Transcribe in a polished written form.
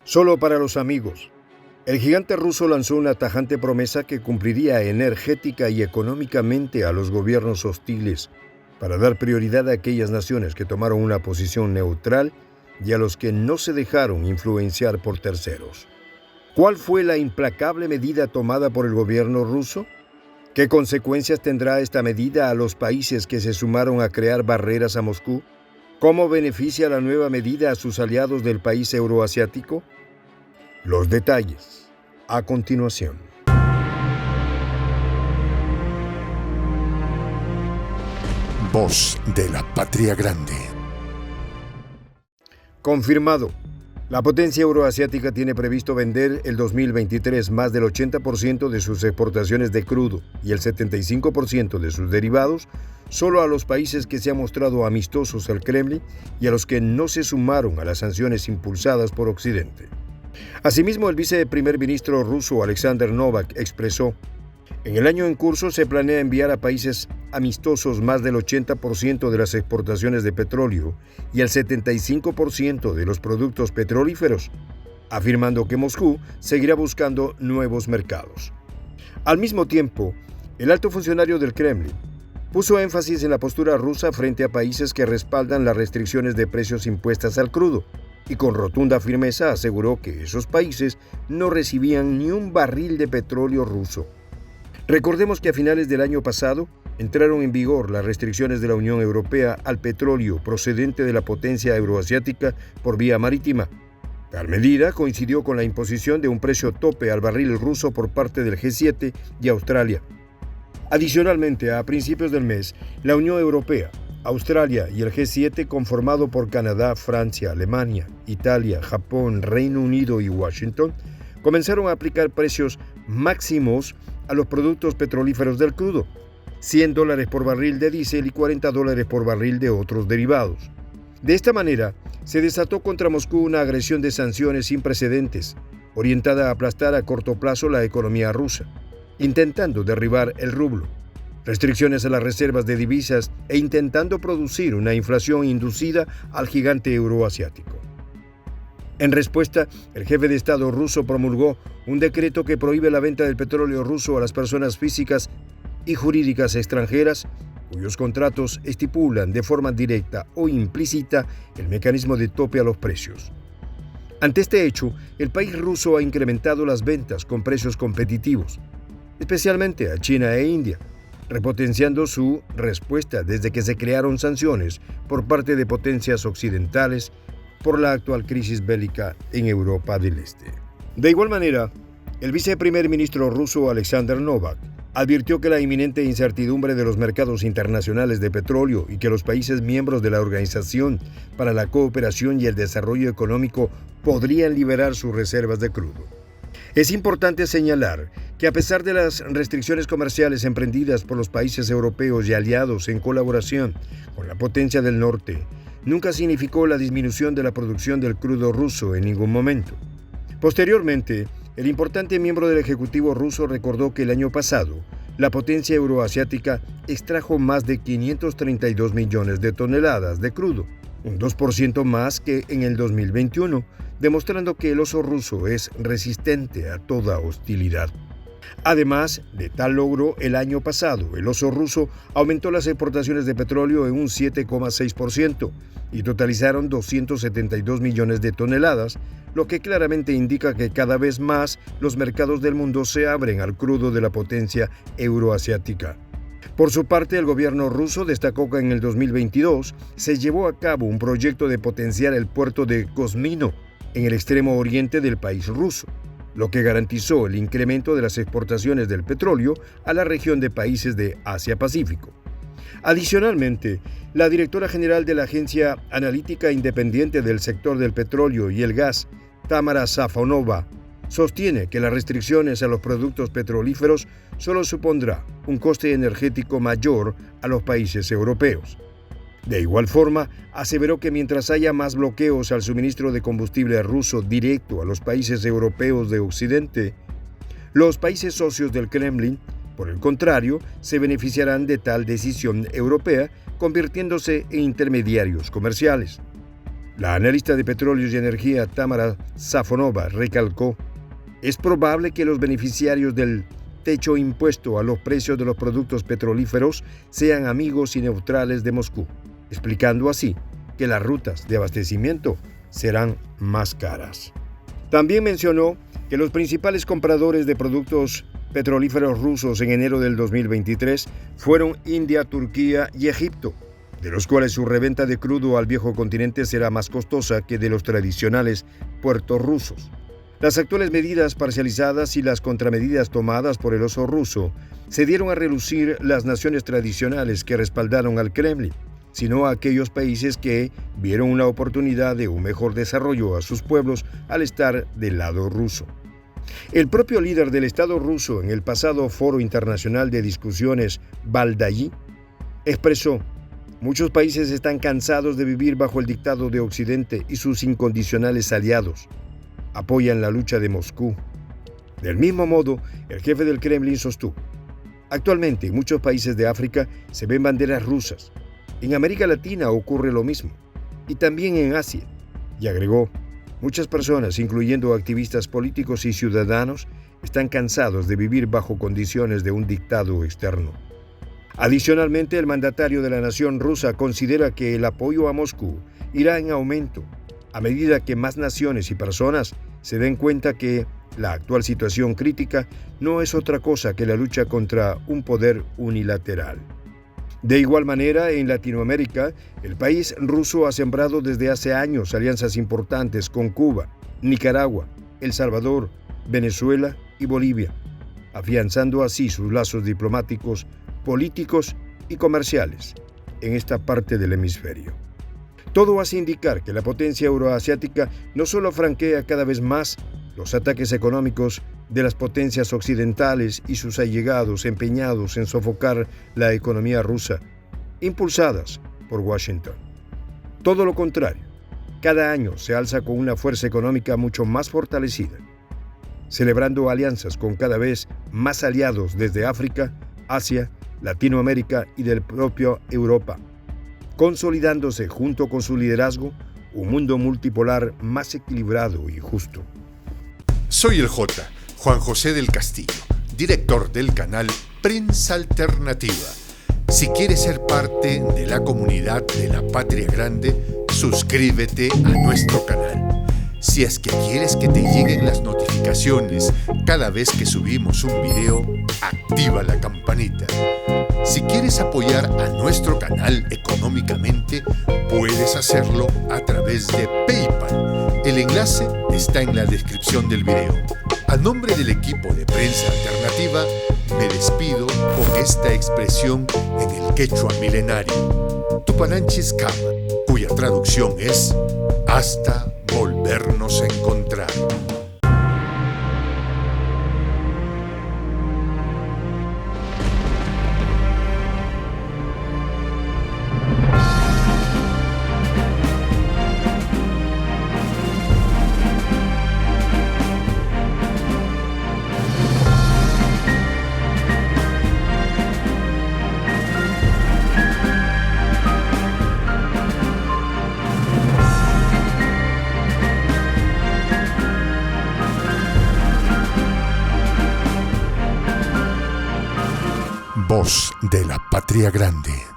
Solo para los amigos. El gigante ruso lanzó una tajante promesa que cumpliría energética y económicamente a los gobiernos hostiles, para dar prioridad a aquellas naciones que tomaron una posición neutral y a los que no se dejaron influenciar por terceros. ¿Cuál fue la implacable medida tomada por el gobierno ruso? ¿Qué consecuencias tendrá esta medida a los países que se sumaron a crear barreras a Moscú? ¿Cómo beneficia la nueva medida a sus aliados del país euroasiático? Los detalles, a continuación. Voz de la Patria Grande. Confirmado. La potencia euroasiática tiene previsto vender el 2023 más del 80% de sus exportaciones de crudo y el 75% de sus derivados solo a los países que se han mostrado amistosos al Kremlin y a los que no se sumaron a las sanciones impulsadas por Occidente. Asimismo, el viceprimer ministro ruso Alexander Novak expresó: en el año en curso se planea enviar a países amistosos más del 80% de las exportaciones de petróleo y el 75% de los productos petrolíferos, afirmando que Moscú seguirá buscando nuevos mercados. Al mismo tiempo, el alto funcionario del Kremlin puso énfasis en la postura rusa frente a países que respaldan las restricciones de precios impuestas al crudo, y con rotunda firmeza aseguró que esos países no recibían ni un barril de petróleo ruso. Recordemos que a finales del año pasado entraron en vigor las restricciones de la Unión Europea al petróleo procedente de la potencia euroasiática por vía marítima. Tal medida coincidió con la imposición de un precio tope al barril ruso por parte del G7 y Australia. Adicionalmente, a principios del mes, la Unión Europea, Australia y el G7, conformado por Canadá, Francia, Alemania, Italia, Japón, Reino Unido y Washington, comenzaron a aplicar precios máximos a los productos petrolíferos del crudo, $100 por barril de diésel y $40 por barril de otros derivados. De esta manera, se desató contra Moscú una agresión de sanciones sin precedentes, orientada a aplastar a corto plazo la economía rusa, intentando derribar el rublo, restricciones a las reservas de divisas e intentando producir una inflación inducida al gigante euroasiático. En respuesta, el jefe de Estado ruso promulgó un decreto que prohíbe la venta del petróleo ruso a las personas físicas y jurídicas extranjeras cuyos contratos estipulan de forma directa o implícita el mecanismo de tope a los precios. Ante este hecho, el país ruso ha incrementado las ventas con precios competitivos, especialmente a China e India, repotenciando su respuesta desde que se crearon sanciones por parte de potencias occidentales por la actual crisis bélica en Europa del Este. De igual manera, el viceprimer ministro ruso Alexander Novak advirtió que la inminente incertidumbre de los mercados internacionales de petróleo y que los países miembros de la Organización para la Cooperación y el Desarrollo Económico podrían liberar sus reservas de crudo. Es importante señalar que a pesar de las restricciones comerciales emprendidas por los países europeos y aliados en colaboración con la potencia del norte, nunca significó la disminución de la producción del crudo ruso en ningún momento. Posteriormente, el importante miembro del Ejecutivo ruso recordó que el año pasado, la potencia euroasiática extrajo más de 532 millones de toneladas de crudo, un 2% más que en el 2021, demostrando que el oso ruso es resistente a toda hostilidad. Además de tal logro, el año pasado el oso ruso aumentó las exportaciones de petróleo en un 7,6% y totalizaron 272 millones de toneladas, lo que claramente indica que cada vez más los mercados del mundo se abren al crudo de la potencia euroasiática. Por su parte, el gobierno ruso destacó que en el 2022 se llevó a cabo un proyecto de potenciar el puerto de Kozmino, en el extremo oriente del país ruso, lo que garantizó el incremento de las exportaciones del petróleo a la región de países de Asia-Pacífico. Adicionalmente, la directora general de la Agencia Analítica Independiente del Sector del Petróleo y el Gas, Tamara Safonova, sostiene que las restricciones a los productos petrolíferos solo supondrá un coste energético mayor a los países europeos. De igual forma, aseveró que mientras haya más bloqueos al suministro de combustible ruso directo a los países europeos de Occidente, los países socios del Kremlin, por el contrario, se beneficiarán de tal decisión europea, convirtiéndose en intermediarios comerciales. La analista de Petróleos y Energía Tamara Safonova recalcó: es probable que los beneficiarios del techo impuesto a los precios de los productos petrolíferos sean amigos y neutrales de Moscú, explicando así que las rutas de abastecimiento serán más caras. También mencionó que los principales compradores de productos petrolíferos rusos en enero del 2023 fueron India, Turquía y Egipto, de los cuales su reventa de crudo al viejo continente será más costosa que de los tradicionales puertos rusos. Las actuales medidas parcializadas y las contramedidas tomadas por el oso ruso se dieron a relucir las naciones tradicionales que respaldaron al Kremlin, sino a aquellos países que vieron una oportunidad de un mejor desarrollo a sus pueblos al estar del lado ruso. El propio líder del Estado ruso en el pasado Foro Internacional de Discusiones Valdai expresó: muchos países están cansados de vivir bajo el dictado de Occidente y sus incondicionales aliados apoyan la lucha de Moscú. Del mismo modo, el jefe del Kremlin sostuvo: actualmente en muchos países de África se ven banderas rusas. En América Latina ocurre lo mismo, y también en Asia. Y agregó: muchas personas, incluyendo activistas políticos y ciudadanos, están cansados de vivir bajo condiciones de un dictado externo. Adicionalmente, el mandatario de la nación rusa considera que el apoyo a Moscú irá en aumento a medida que más naciones y personas se den cuenta que la actual situación crítica no es otra cosa que la lucha contra un poder unilateral. De igual manera, en Latinoamérica, el país ruso ha sembrado desde hace años alianzas importantes con Cuba, Nicaragua, El Salvador, Venezuela y Bolivia, afianzando así sus lazos diplomáticos, políticos y comerciales en esta parte del hemisferio. Todo hace indicar que la potencia euroasiática no solo franquea cada vez más los ataques económicos de las potencias occidentales y sus allegados empeñados en sofocar la economía rusa, impulsadas por Washington. Todo lo contrario, cada año se alza con una fuerza económica mucho más fortalecida, celebrando alianzas con cada vez más aliados desde África, Asia, Latinoamérica y del propio Europa, consolidándose junto con su liderazgo un mundo multipolar más equilibrado y justo. Soy el J, Juan José del Castillo, director del canal Prensa Alternativa. Si quieres ser parte de la comunidad de la Patria Grande, suscríbete a nuestro canal. Si es que quieres que te lleguen las notificaciones cada vez que subimos un video, activa la campanita. Si quieres apoyar a nuestro canal económicamente, puedes hacerlo a través de PayPal. El enlace está en la descripción del video. A nombre del equipo de Prensa Alternativa, me despido con esta expresión en el quechua milenario, Tupananchis Kama, cuya traducción es hasta volvernos a encontrar. Voz de la Patria Grande.